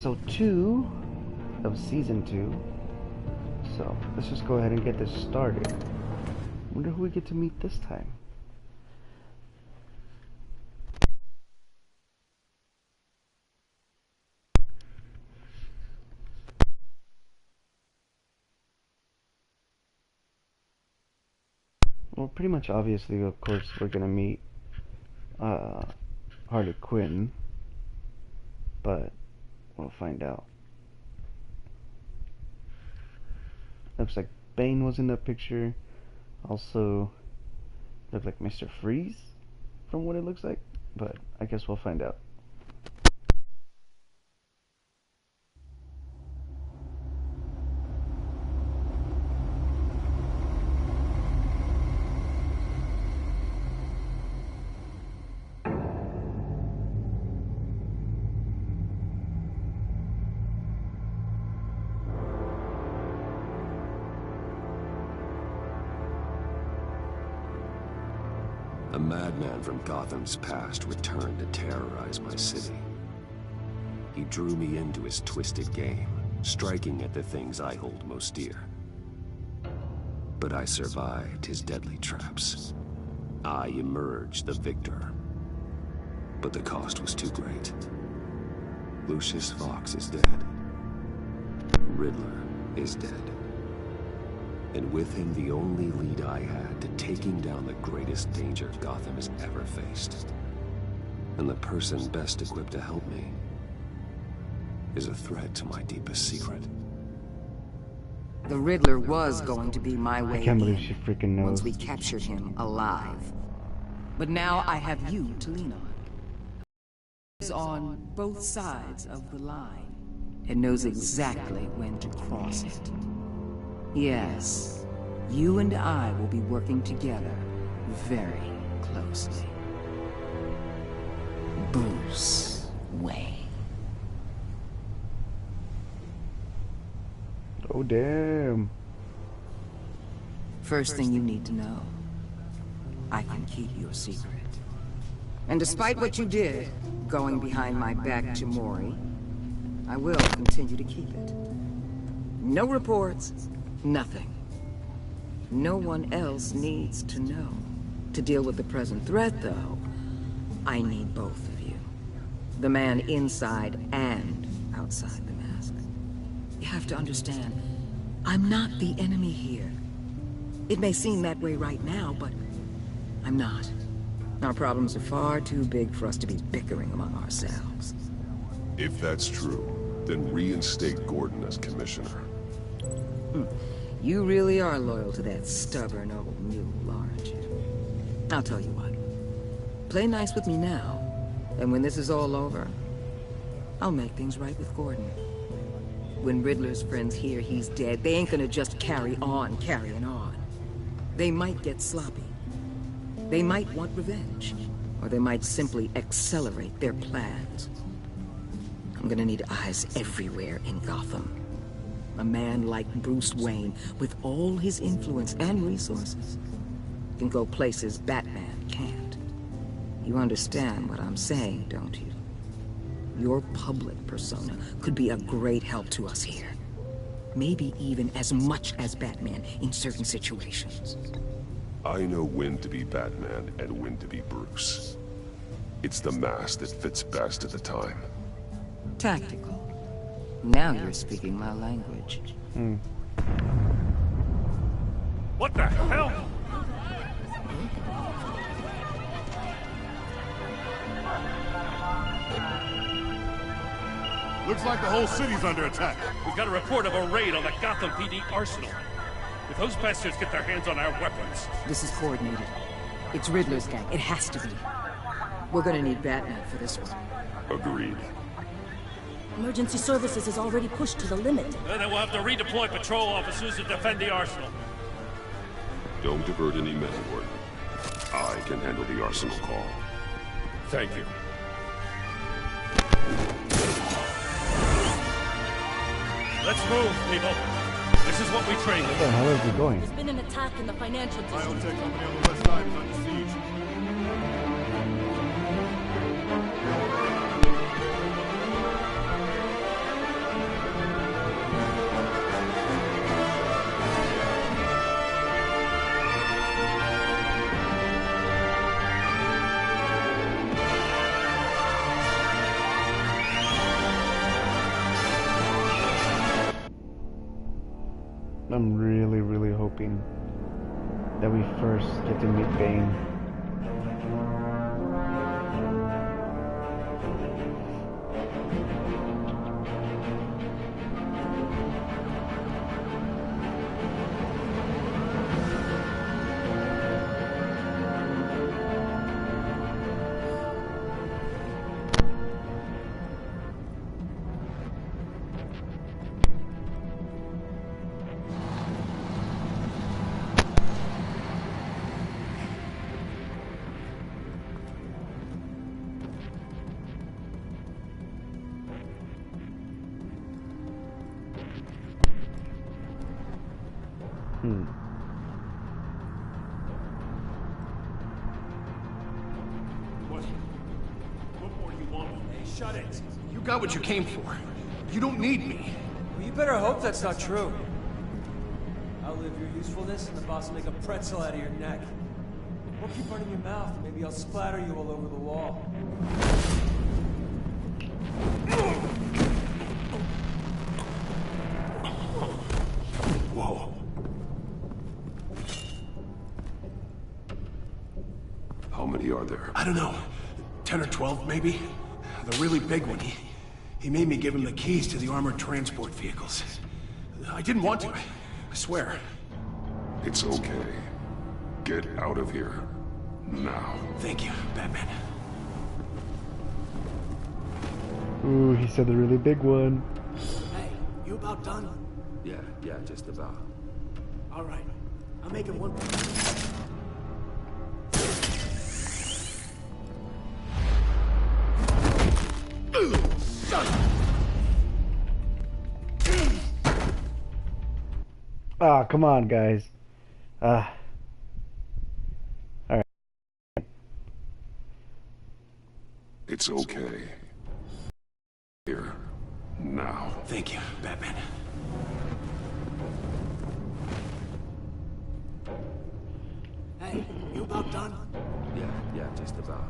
So 2 of season 2. So let's just go ahead and get this started. Wonder who we get to meet this time. Well, pretty much obviously, of course, we're gonna meet Harley Quinn, but we'll find out. Looks like Bane was in the picture. Also, looked like Mr. Freeze from what it looks like, but I guess we'll find out. A madman from Gotham's past returned to terrorize my city. He drew me into his twisted game, striking at the things I hold most dear. But I survived his deadly traps. I emerged the victor. But the cost was too great. Lucius Fox is dead. Riddler is dead. And with him, the only lead I had to taking down the greatest danger Gotham has ever faced. And the person best equipped to help me is a threat to my deepest secret. The Riddler was going to be my way I can't believe in she freaking knows. once we captured him alive. But now I have you to lean on. He's on both sides of the line and knows exactly when to cross it. Yes, you and I will be working together very closely. Bruce Wayne. Oh, damn. First thing you need to know, I can keep your secret. And despite what you did, going behind my back to Mori, I will continue to keep it. No reports, nothing. No one else needs to know. To deal with the present threat, though, I need both of you. The man inside and outside the mask. You have to understand, I'm not the enemy here. It may seem that way right now, but I'm not. Our problems are far too big for us to be bickering among ourselves. If that's true, then reinstate Gordon as commissioner. You really are loyal to that stubborn old mule, aren't you? I'll tell you what. Play nice with me now, and when this is all over, I'll make things right with Gordon. When Riddler's friends hear he's dead, they ain't gonna just carry on carrying on. They might get sloppy. They might want revenge, or they might simply accelerate their plans. I'm gonna need eyes everywhere in Gotham. A man like Bruce Wayne, with all his influence and resources, can go places Batman can't. You understand what I'm saying, don't you? Your public persona could be a great help to us here. Maybe even as much as Batman in certain situations. I know when to be Batman and when to be Bruce. It's the mask that fits best at the time. Tactical. Now you're speaking my language. What the hell? Looks like the whole city's under attack. We've got a report of a raid on the Gotham PD arsenal. If those bastards get their hands on our weapons... This is coordinated. It's Riddler's gang. It has to be. We're gonna need Batman for this one. Agreed. Emergency services is already pushed to the limit. Then we'll have to redeploy patrol officers to defend the arsenal. Don't divert any men, Gordon. I can handle the arsenal call. Thank you. Let's move, people. This is what we train Where the hell is he going? There's been an attack in the financial district. Biotech company on the west side is under siege. I'm really, really hoping that we first get to meet Bane. What more do you want? Hey, shut it. You got what you came for. You don't need me. Well, you better hope that's not true. Outlive your usefulness and the boss will make a pretzel out of your neck. Or keep running your mouth and maybe I'll splatter you all over the wall. Whoa. How many are there? I don't know. 10 or 12, maybe? The really big one, he made me give him the keys to the armored transport vehicles. I didn't want to, I swear. It's okay. Get out of here. Now. Thank you, Batman. Ooh, he said the really big one. Hey, you about done? Yeah, just about. All right. I'll make it one. Ah, come on, guys. Alright. It's okay. Here. Now. Thank you, Batman. Hey, you about done? Yeah, just about.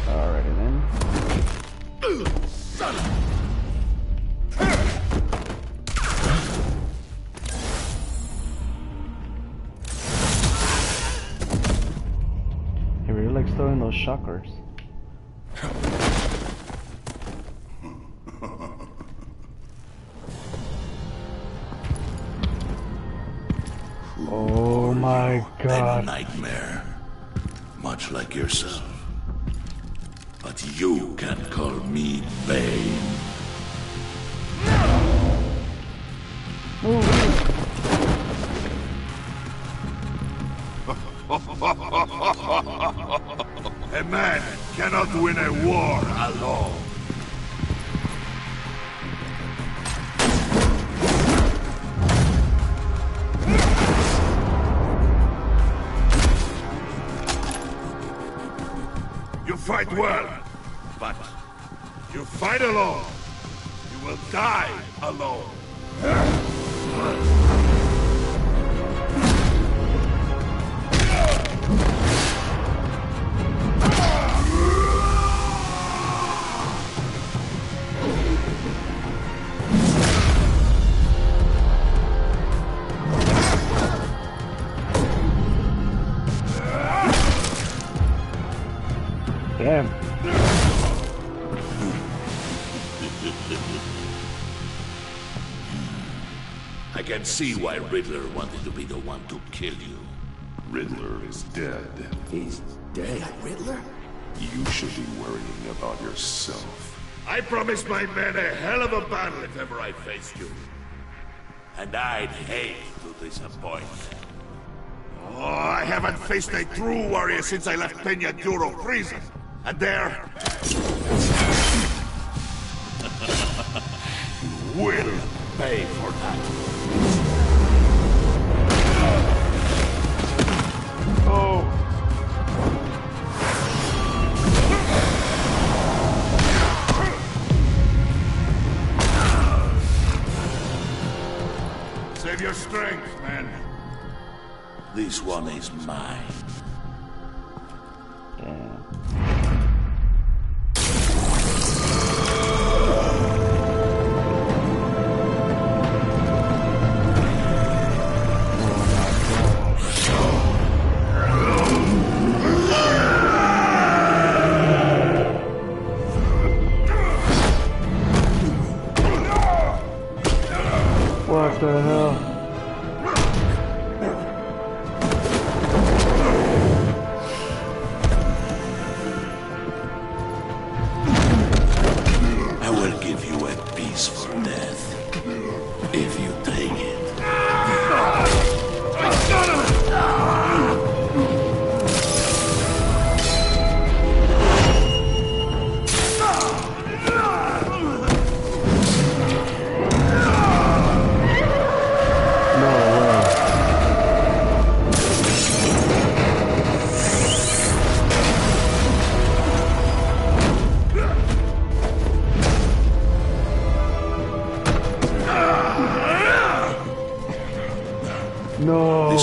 Alrighty then. He really likes throwing those shockers. Oh my god. A nightmare. Much like yourself. But you can't call me Bane. A man cannot win a war alone. You fight well, but you fight alone. You will die alone. Damn. I can see why Riddler wanted to be the one to kill you. Riddler is dead. He's dead. Riddler? You should be worrying about yourself. I promised my men a hell of a battle if ever I faced you. And I'd hate to disappoint. Oh, I haven't faced a true warrior since I left Peña Duro prison. And there... you will pay for that. Oh. Save your strength, man. This one is mine. Damn.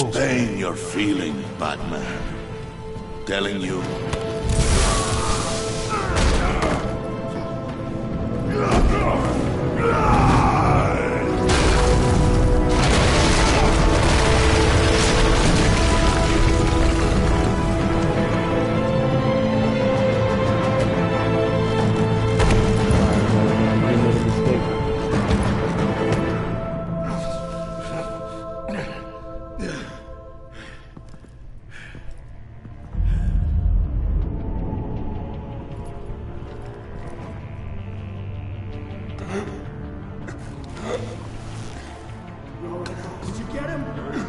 this pain you're feeling, Batman telling you?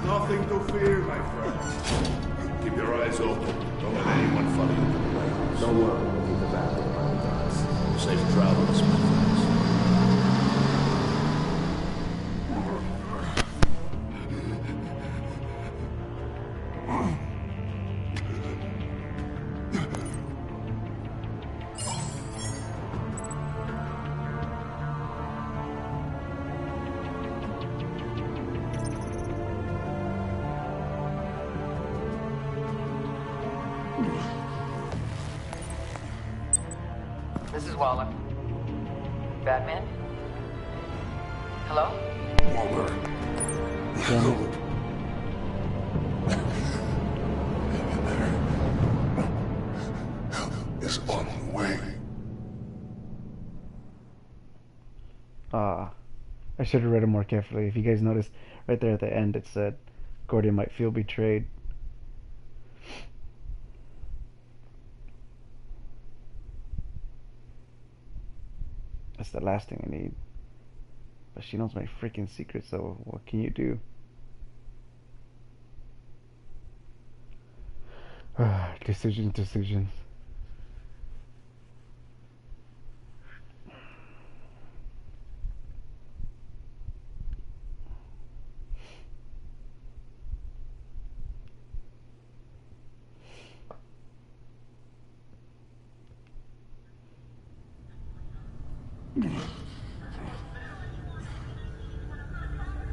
Nothing to fear, my friend. Keep your eyes open. Don't let anyone follow you to the warehouse. Don't worry, we'll keep the battle in mind. Safe travels, my friends. This is Waller. Batman? Hello? Waller. Help. Help is on the way. I should have read it more carefully. If you guys noticed, right there at the end it said Gordon might feel betrayed. That's the last thing I need. But she knows my freaking secret, so what can you do? Decisions.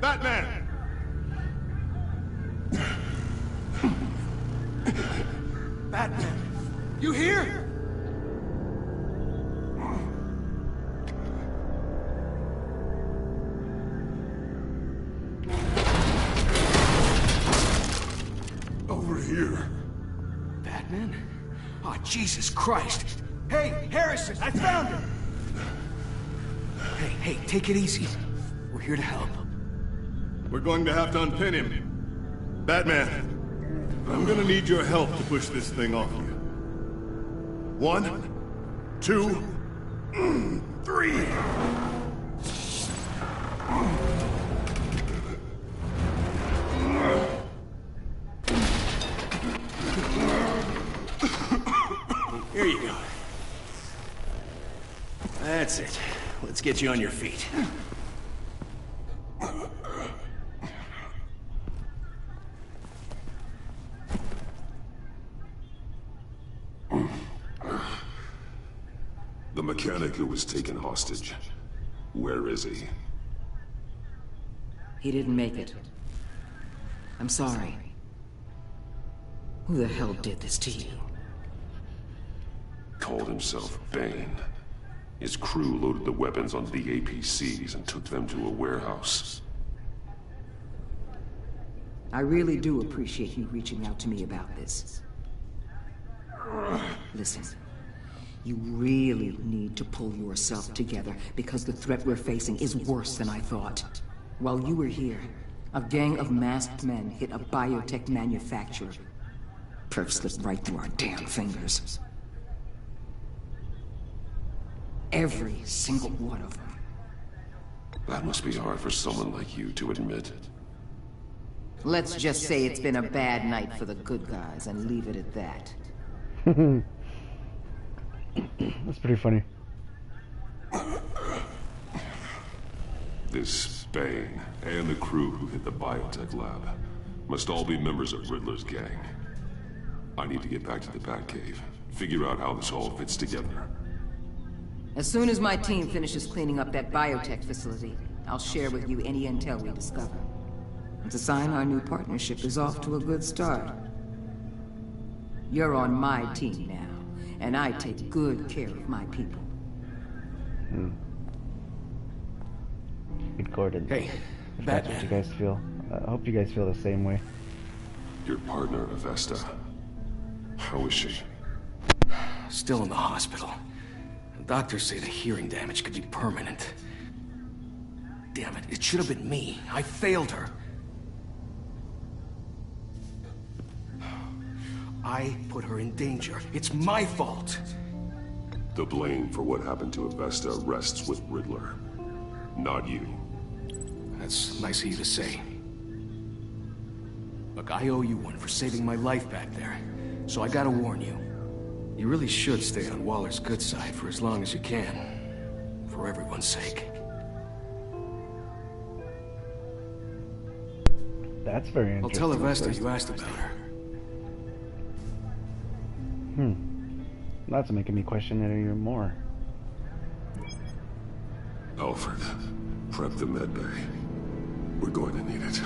Batman! Batman, you here? Over here. Batman? Oh, Jesus Christ. Hey, Harrison, I found him! Hey, take it easy. We're here to help. We're going to have to unpin him. Batman, I'm gonna need your help to push this thing off you. 1, 2, 3. Here you go. That's it. Let's get you on your feet. The mechanic who was taken hostage. Where is he? He didn't make it. I'm sorry. Who the hell did this to you? Called himself Bane. His crew loaded the weapons onto the APCs and took them to a warehouse. I really do appreciate you reaching out to me about this. Listen, you really need to pull yourself together because the threat we're facing is worse than I thought. While you were here, a gang of masked men hit a biotech manufacturer. Perf slipped right through our damn fingers. Every single one of them. That must be hard for someone like you to admit. Let's just say it's been a bad night for the good guys and leave it at that. That's pretty funny. This Bane and the crew who hit the biotech lab must all be members of Riddler's gang. I need to get back to the Batcave, figure out how this all fits together. As soon as my team finishes cleaning up that biotech facility, I'll share with you any intel we discover. It's a sign our new partnership is off to a good start. You're on my team now, and I take good care of my people. Good Gordon. Hey, If that's what Batman. you guys feel. I hope you guys feel the same way. Your partner, Avesta. How is she? Still in the hospital. The doctors say the hearing damage could be permanent. Damn it, it should have been me. I failed her. I put her in danger. It's my fault. The blame for what happened to Avesta rests with Riddler, not you. That's nice of you to say. Look, I owe you one for saving my life back there. So I gotta warn you. You really should stay on Waller's good side for as long as you can. For everyone's sake. That's very I'll interesting. tell Avesta you asked about her. That's making me question it even more. Alfred, prep the med bay. We're going to need it.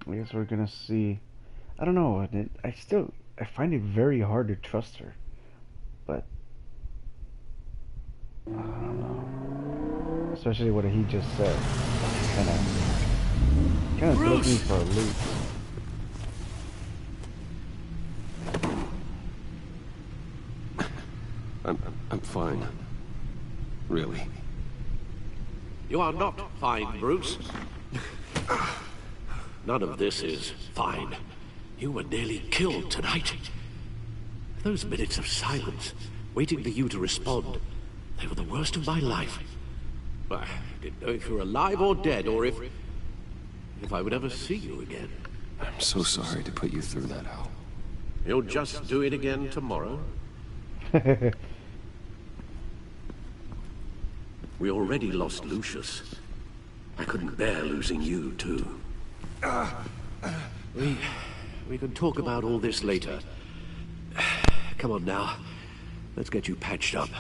I guess we're gonna see. I don't know. I find it very hard to trust her, but I don't know. Especially what he just said. Kind of throws me for a loop. I'm fine. Really. You are not fine, Bruce. None of this is fine. You were nearly killed tonight. Those minutes of silence, waiting for you to respond, they were the worst of my life. I didn't know if you were alive or dead, or if I would ever see you again. I'm so sorry to put you through that, Al. You'll just do it again tomorrow? We already lost Lucius. I couldn't bear losing you, too. We can talk about all this later. Come on now. Let's get you patched up.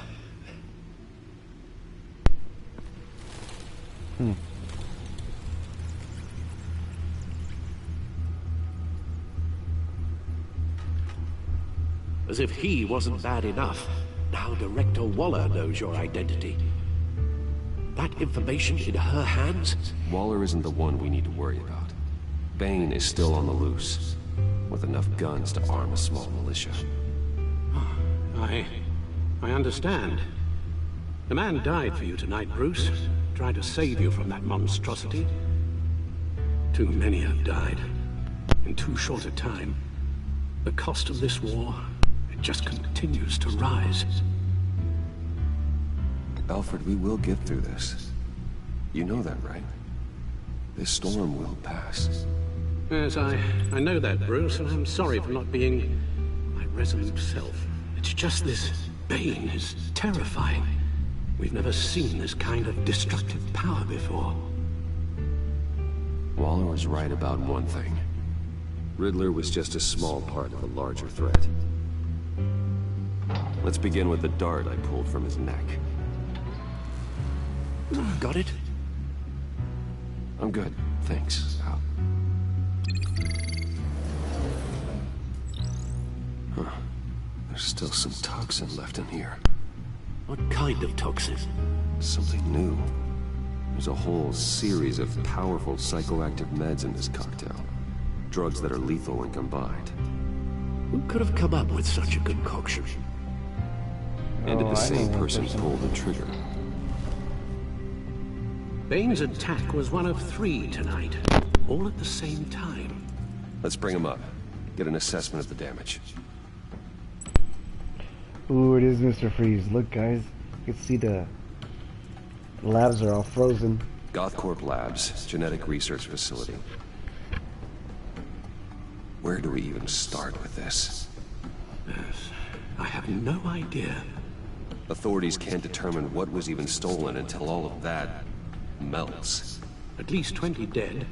As if he wasn't bad enough, now Director Waller knows your identity. That information in her hands? Waller isn't the one we need to worry about. Bane is still on the loose, with enough guns to arm a small militia. I understand. The man died for you tonight, Bruce. Tried to save you from that monstrosity. Too many have died. In too short a time. The cost of this war, it just continues to rise. Alfred, we will get through this. You know that, right? This storm will pass. Yes, I know that, Bruce, and I'm sorry for not being my resolute self. It's just this Bane is terrifying. We've never seen this kind of destructive power before. Waller was right about one thing. Riddler was just a small part of a larger threat. Let's begin with the dart I pulled from his neck. Got it? I'm good, thanks, Al. Huh. There's still some toxin left in here. What kind of toxin? Something new. There's a whole series of powerful psychoactive meds in this cocktail. Drugs that are lethal when combined. Who could have come up with such a concoction? And did the same person pull the trigger? Bane's attack was one of 3 tonight, all at the same time. Let's bring him up. Get an assessment of the damage. Ooh, it is Mr. Freeze. Look, guys. You can see the labs are all frozen. Gothcorp Labs, genetic research facility. Where do we even start with this? Yes, I have no idea. Authorities can't determine what was even stolen until all of that melts. At least 20 dead,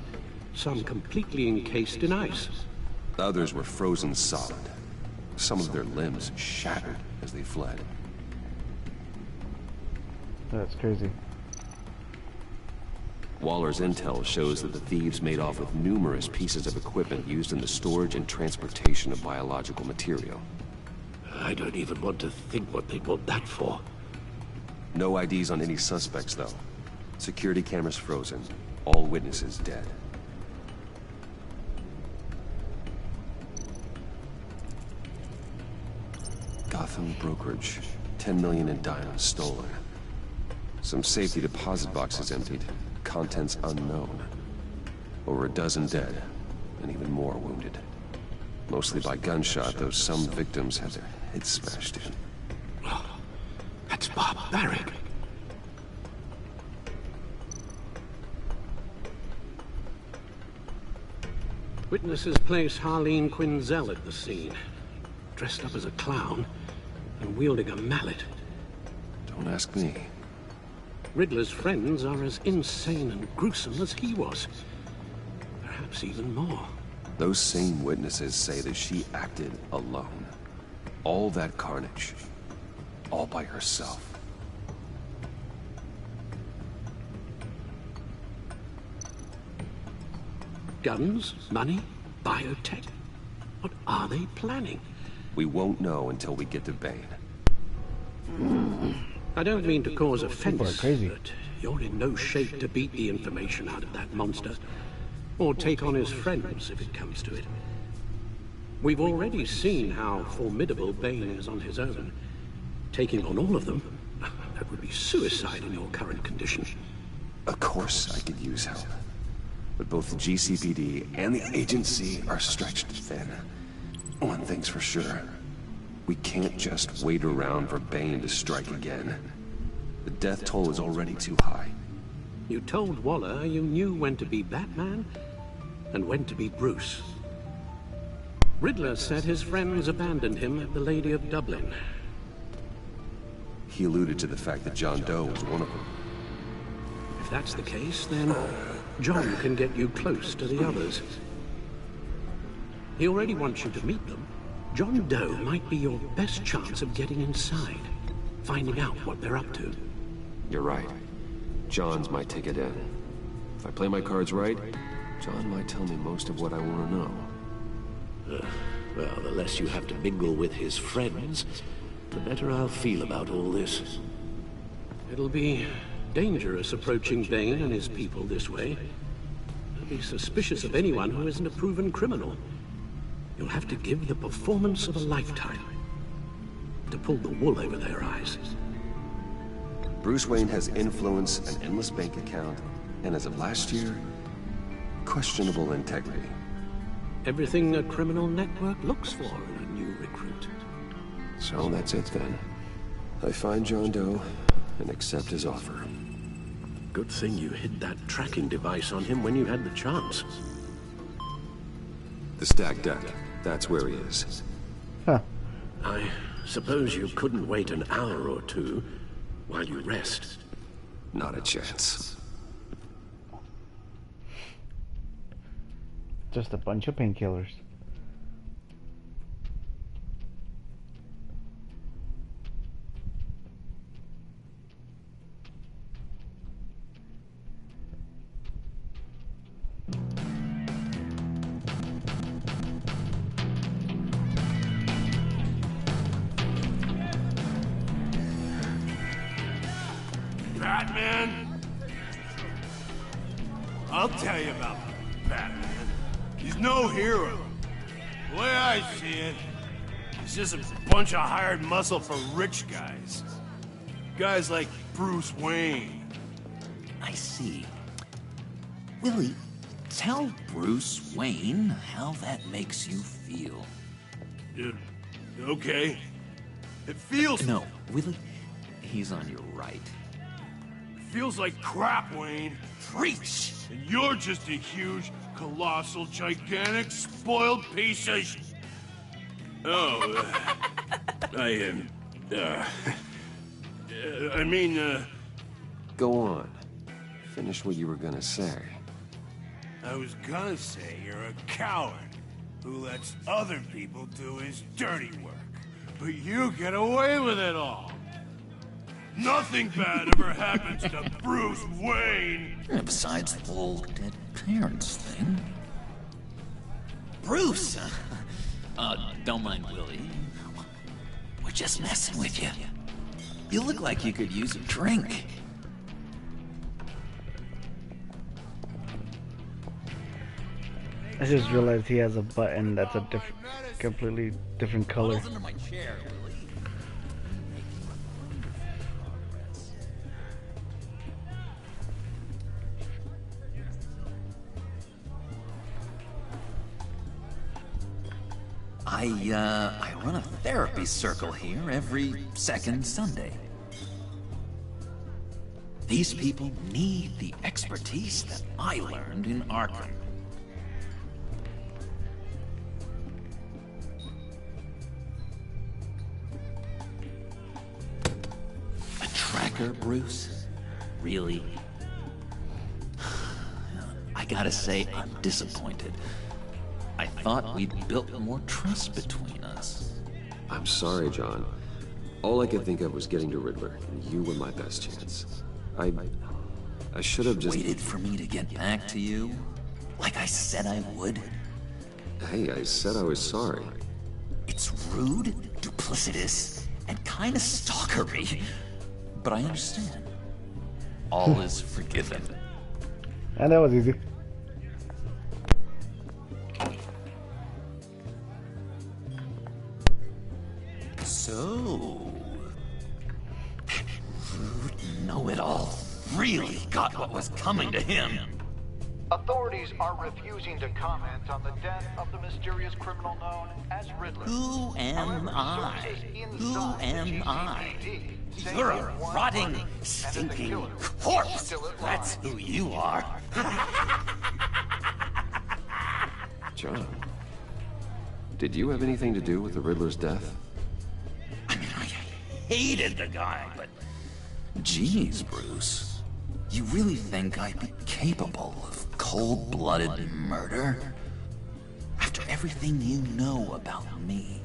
some completely encased in ice. Others were frozen solid. Some of their limbs shattered as they fled. That's crazy. Waller's intel shows that the thieves made off with numerous pieces of equipment used in the storage and transportation of biological material. I don't even want to think what they'd want that for. No IDs on any suspects, though. Security cameras frozen. All witnesses dead. Gotham brokerage. 10 million in diamonds stolen. Some safety deposit boxes emptied. Contents unknown. Over a dozen dead, and even more wounded. Mostly by gunshot, though some victims had their heads smashed in. Oh, that's barbaric. Witnesses place Harleen Quinzel at the scene, dressed up as a clown and wielding a mallet. Don't ask me. Riddler's friends are as insane and gruesome as he was. Perhaps even more. Those same witnesses say that she acted alone. All that carnage. All by herself. Guns, money, biotech. What are they planning? We won't know until we get to Bane. I don't mean to cause offense, People are crazy. but you're in no shape to beat the information out of that monster. Or take on his friends, if it comes to it. We've already seen how formidable Bane is on his own. Taking on all of them, that would be suicide in your current condition. Of course I could use help. But both the GCPD and the agency are stretched thin. One thing's for sure. We can't just wait around for Bane to strike again. The death toll is already too high. You told Waller you knew when to be Batman and when to be Bruce. Riddler said his friends abandoned him at the Lady of Dublin. He alluded to the fact that John Doe was one of them. If that's the case, then John can get you close to the others. He already wants you to meet them. John Doe might be your best chance of getting inside, finding out what they're up to. You're right. John's my ticket in. If I play my cards right, John might tell me most of what I want to know. Well, the less you have to mingle with his friends, the better I'll feel about all this. It'll be dangerous approaching Bane and his people this way. They'll be suspicious of anyone who isn't a proven criminal. You'll have to give the performance of a lifetime to pull the wool over their eyes. Bruce Wayne has influence, an endless bank account, and as of last year, questionable integrity. Everything a criminal network looks for in a new recruit. So that's it then. I find John Doe and accept his offer. Good thing you hid that tracking device on him when you had the chance. The stacked deck. That's where he is. Huh. I suppose you couldn't wait an hour or two while you rest. Not a chance. Just a bunch of painkillers. Batman? I'll tell you about Batman. He's no hero. The way I see it, he's just a bunch of hired muscle for rich guys. Guys like Bruce Wayne. I see. Willie, tell Bruce Wayne how that makes you feel. Okay. It feels... No, Willie, he's on your right. Feels like crap, Wayne. Preach! And you're just a huge, colossal, gigantic, spoiled piece of I mean, Go on. Finish what you were gonna say. I was gonna say you're a coward who lets other people do his dirty work. But you get away with it all. Nothing bad ever happens to Bruce Wayne. And besides the whole dead parents thing. Bruce! Don't mind Willie. We're just messing with you. You look like you could use a drink. I just realized he has a button that's a completely different color. Under my chair, Willie. I run a therapy circle here every second Sunday. These people need the expertise that I learned in Arkham. A tracker, Bruce? Really? I gotta say, I'm disappointed. I thought we'd built more trust between us. I'm sorry, John. All I could think of was getting to Riddler, and you were my best chance. I should have just... Waited for me to get back to you? Like I said I would? Hey, I said I was sorry. It's rude, duplicitous, and kinda stalkery. But I understand. All is forgiven. And that was easy. So... rude know-it-all really got what was coming to him. Authorities are refusing to comment on the death of the mysterious criminal known as Riddler. Who am I? Who am I? You're a rotting, stinking corpse! That's who you are. John, did you have anything to do with the Riddler's death? I mean, I hated the guy, but... Geez, Bruce. You really think I'd be capable of cold-blooded murder? After everything you know about me,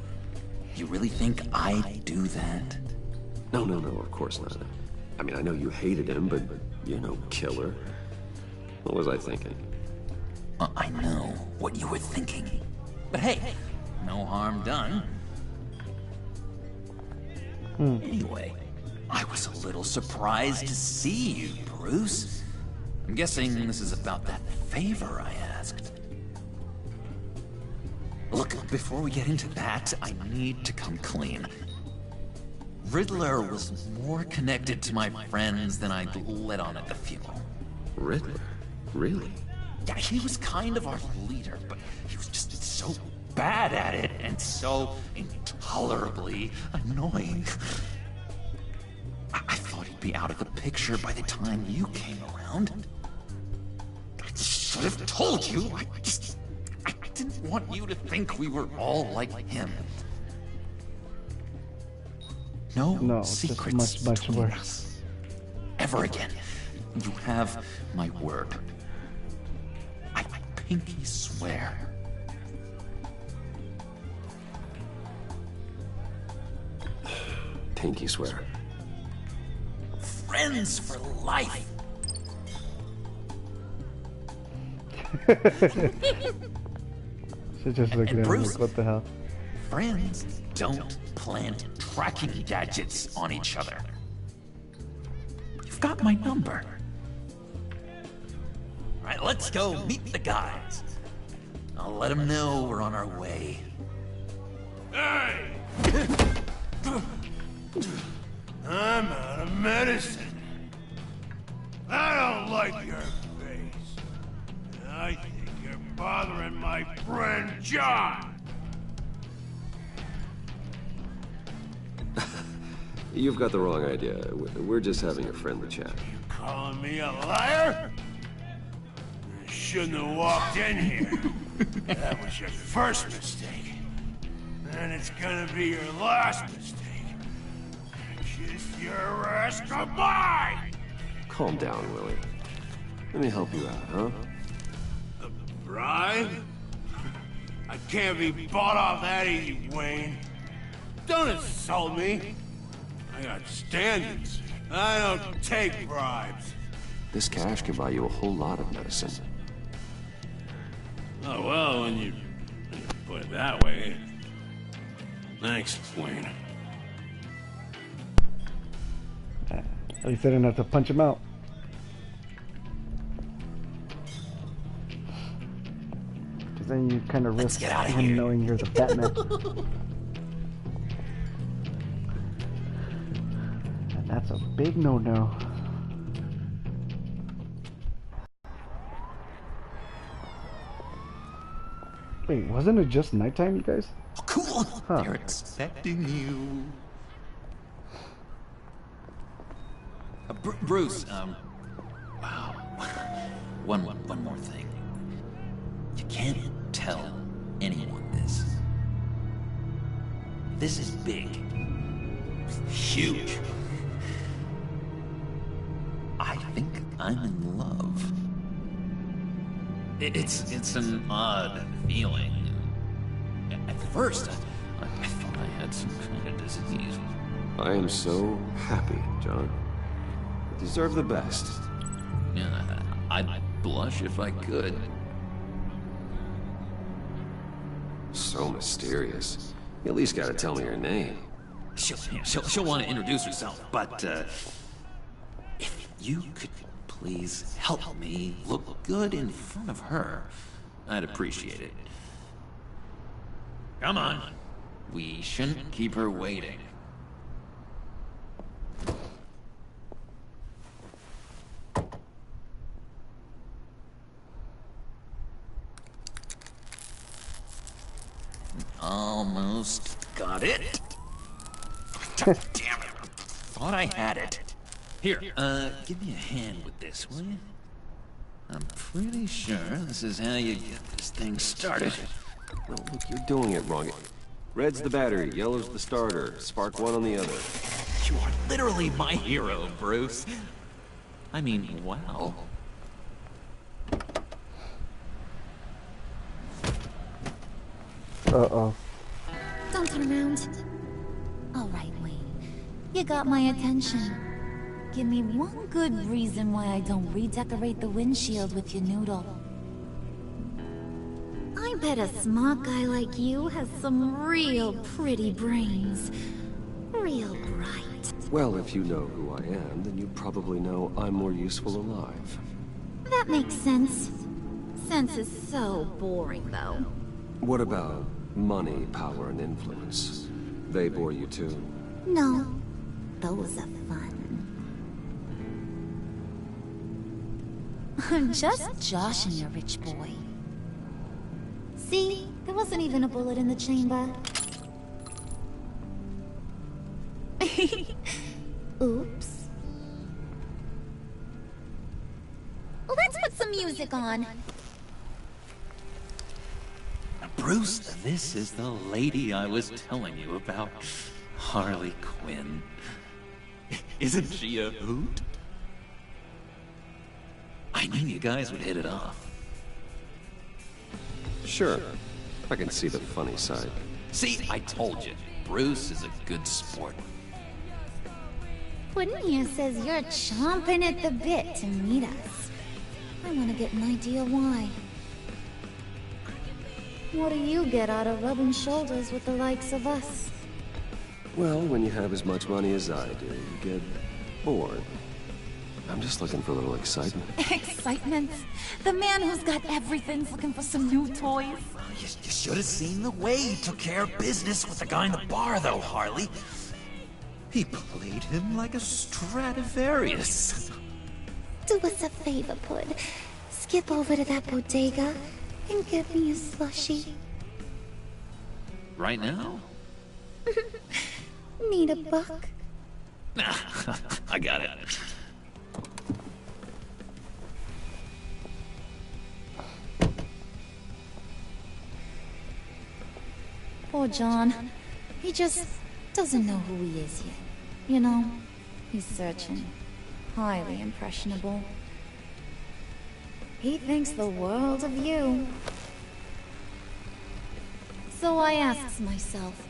you really think I'd do that? No, of course not. I mean, I know you hated him, but you're no killer. What was I thinking? I know what you were thinking. But hey, no harm done. Anyway, I was a little surprised to see you, Bruce. I'm guessing this is about that favor I asked. Look, before we get into that, I need to come clean. Riddler was more connected to my friends than I'd let on at the funeral. Riddler? Really? Yeah, he was kind of our leader, but he was just so bad at it and so intolerably annoying. I thought he'd be out of the picture by the time you came around. I should have told you. I didn't want you to think we were all like him. No secrets just much between worse. us. Ever again. You have my word. I pinky swear. Pinky swear. Friends for life. So just looking at him Bruce, like, what the hell? Friends don't plant tracking gadgets on each other. You've got my number. All right, let's go meet the guys. I'll let them know we're on our way. Hey! I'm out of medicine. I don't like your face. I think you're bothering my friend John. You've got the wrong idea. We're just having a friendly chat. Calling me a liar? You shouldn't have walked in here. That was your first mistake. And it's gonna be your last mistake. Führer's goodbye! Calm down, Willie. Let me help you out, huh? A bribe? I can't be bought off that easy, Wayne. Don't insult me. I got standards. I don't take bribes. This cash can buy you a whole lot of medicine. Oh, well, when you put it that way. Thanks, Wayne. At least I didn't have to punch him out. Because then you kind of risk him knowing you're the Batman. And that's a big no-no. Wait, wasn't it just nighttime, you guys? Oh, cool! Huh. They're expecting you. Bruce, wow. One more thing. You can't tell anyone this. This is big. Huge. I think I'm in love. It's an odd feeling. At first, I thought I had some kind of disease. I am so happy, John. You deserve the best. Yeah, I'd blush if I could. So mysterious. You at least gotta tell me your name. She'll want to introduce herself, but if you could please help me look good in front of her, I'd appreciate it. Come on. We shouldn't keep her waiting. Almost got it. Damn it. Thought I had it. Here, give me a hand with this, will you? I'm pretty sure this is how you get this thing started. Well, look, you're doing it wrong. Red's the battery, yellow's the starter. Spark one on the other. You are literally my hero, Bruce. I mean, wow. Uh-oh. Don't turn around. All right, Wayne. You got my attention. Give me one good reason why I don't redecorate the windshield with your noodle. I bet a smart guy like you has some real pretty brains. Real bright. Well, if you know who I am, then you probably know I'm more useful alive. That makes sense. Sense is so boring, though. What about money, power, and influence? They bore you too? No. Those are fun. I'm just joshing you, rich boy. See? There wasn't even a bullet in the chamber. Oops. Let's put some music on. Bruce, this is the lady I was telling you about. Harley Quinn. Isn't she a hoot? I knew you guys would hit it off. Sure. I can see the funny side. See, I told you. Bruce is a good sport. Puddin' here says you're chomping at the bit to meet us. I want to get an idea why. What do you get out of rubbing shoulders with the likes of us? Well, when you have as much money as I do, you get bored. I'm just looking for a little excitement. Excitement? The man who's got everything's looking for some new toys. You should have seen the way he took care of business with the guy in the bar, though, Harley. He played him like a Stradivarius. Do us a favor, Pud. Skip over to that bodega and get me a slushie. Right now? Need a buck? I got it. Poor John. He just doesn't know who he is yet, you know? He's searching. Highly impressionable. He thinks the world of you. So I asks myself,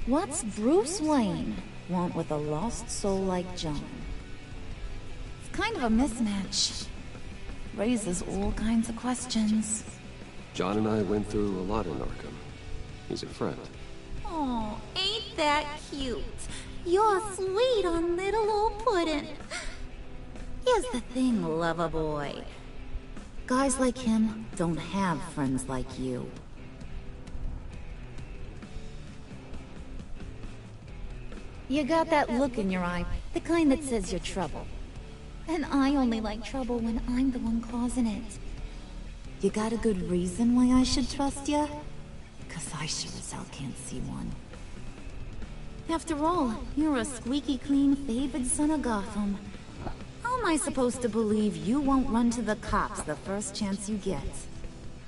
what's Bruce Wayne want with a lost soul like John? It's kind of a mismatch. Raises all kinds of questions. John and I went through a lot in Arkham. He's a friend. Oh, ain't that cute? You're sweet on little old puddin'. Here's the thing, lover boy. Guys like him don't have friends like you. You got that look in your eye, the kind that says you're trouble. And I only like trouble when I'm the one causing it. You got a good reason why I should trust you? 'Cause I sure as hell can't see one. After all, you're a squeaky clean favored son of Gotham. How am I supposed to believe you won't run to the cops the first chance you get?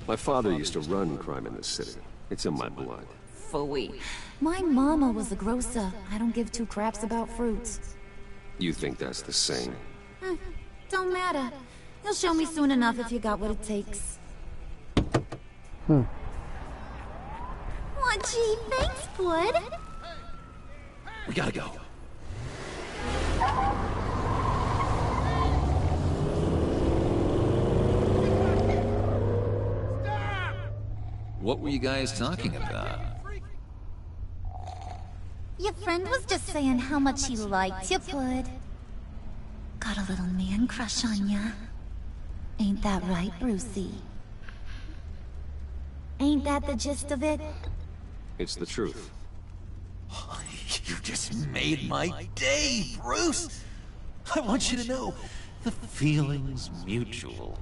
My father used to run crime in this city. It's in my blood. Phooey. My mama was a grocer. I don't give two craps about fruits. You think that's the same? Don't matter. You'll show me soon enough if you got what it takes. Hmm. Aw, gee, thanks, Bud. We gotta go. What were you guys talking about? Your friend was just saying how much he liked you, Bud. Got a little man crush on ya. Ain't that right, Brucey? Ain't that the gist of it? It's the truth. You just made my day, Bruce! I want you to know, the feeling's mutual.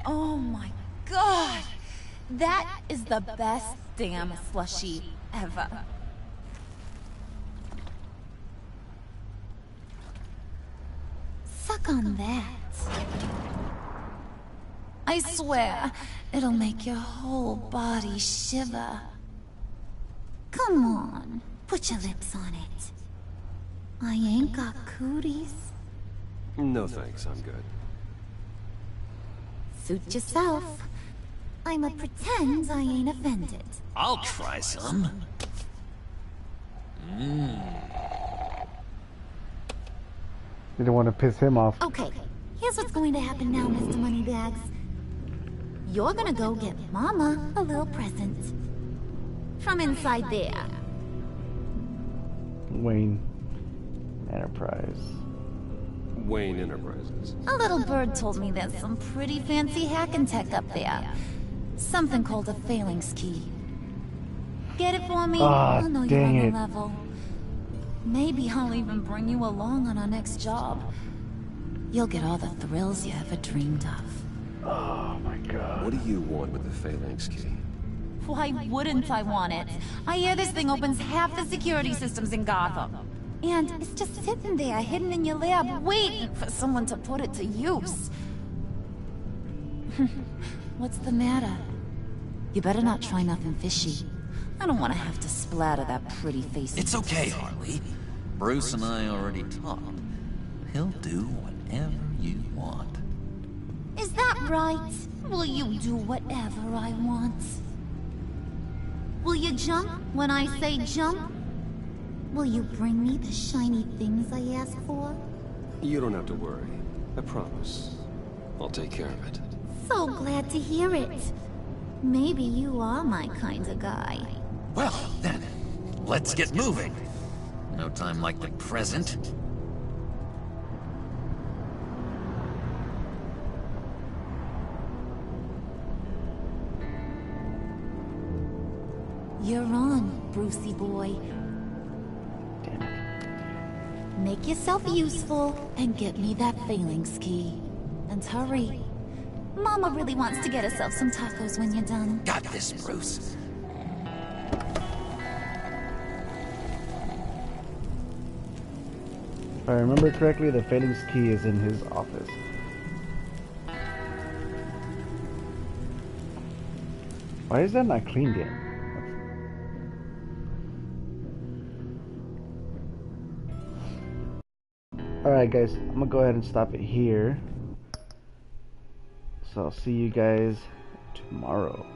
Oh my god! That is the best damn slushie ever. Suck on that. I swear, it'll make your whole body shiver. Come on, put your lips on it. I ain't got cooties. No thanks, I'm good. Suit yourself. I'ma pretend I ain't offended. I'll try some. You don't want to piss him off. Okay, here's what's going to happen now, Mr. Moneybags. You're gonna go get Mama a little present. From inside there. Wayne Enterprise. Wayne Enterprises. A little bird told me there's some pretty fancy hacking tech up there. Something called a phalanx key. Get it for me? I'll know you're on the level. Maybe I'll even bring you along on our next job. You'll get all the thrills you ever dreamed of. Oh my god. What do you want with the phalanx key? Why wouldn't I want it? I hear this thing opens half the security systems in Gotham. And it's just sitting there, hidden in your lab, waiting for someone to put it to use. What's the matter? You better not try nothing fishy. I don't want to have to splatter that pretty face. It's okay, Harley. Bruce and I already talked. He'll do whatever you want. Is that right? Will you do whatever I want? Will you jump when I say jump? Will you bring me the shiny things I ask for? You don't have to worry. I promise. I'll take care of it. So glad to hear it. Maybe you are my kind of guy. Well, then, let's get moving. No time like the present. You're on, Brucey boy. Damn it. Make yourself useful and get me that phalanx key. And hurry. Mama really wants to get herself some tacos when you're done. Got this, Bruce. If I remember correctly, the phalanx key is in his office. Why is that not cleaned yet? Alright guys, I'm gonna go ahead and stop it here. So I'll see you guys tomorrow.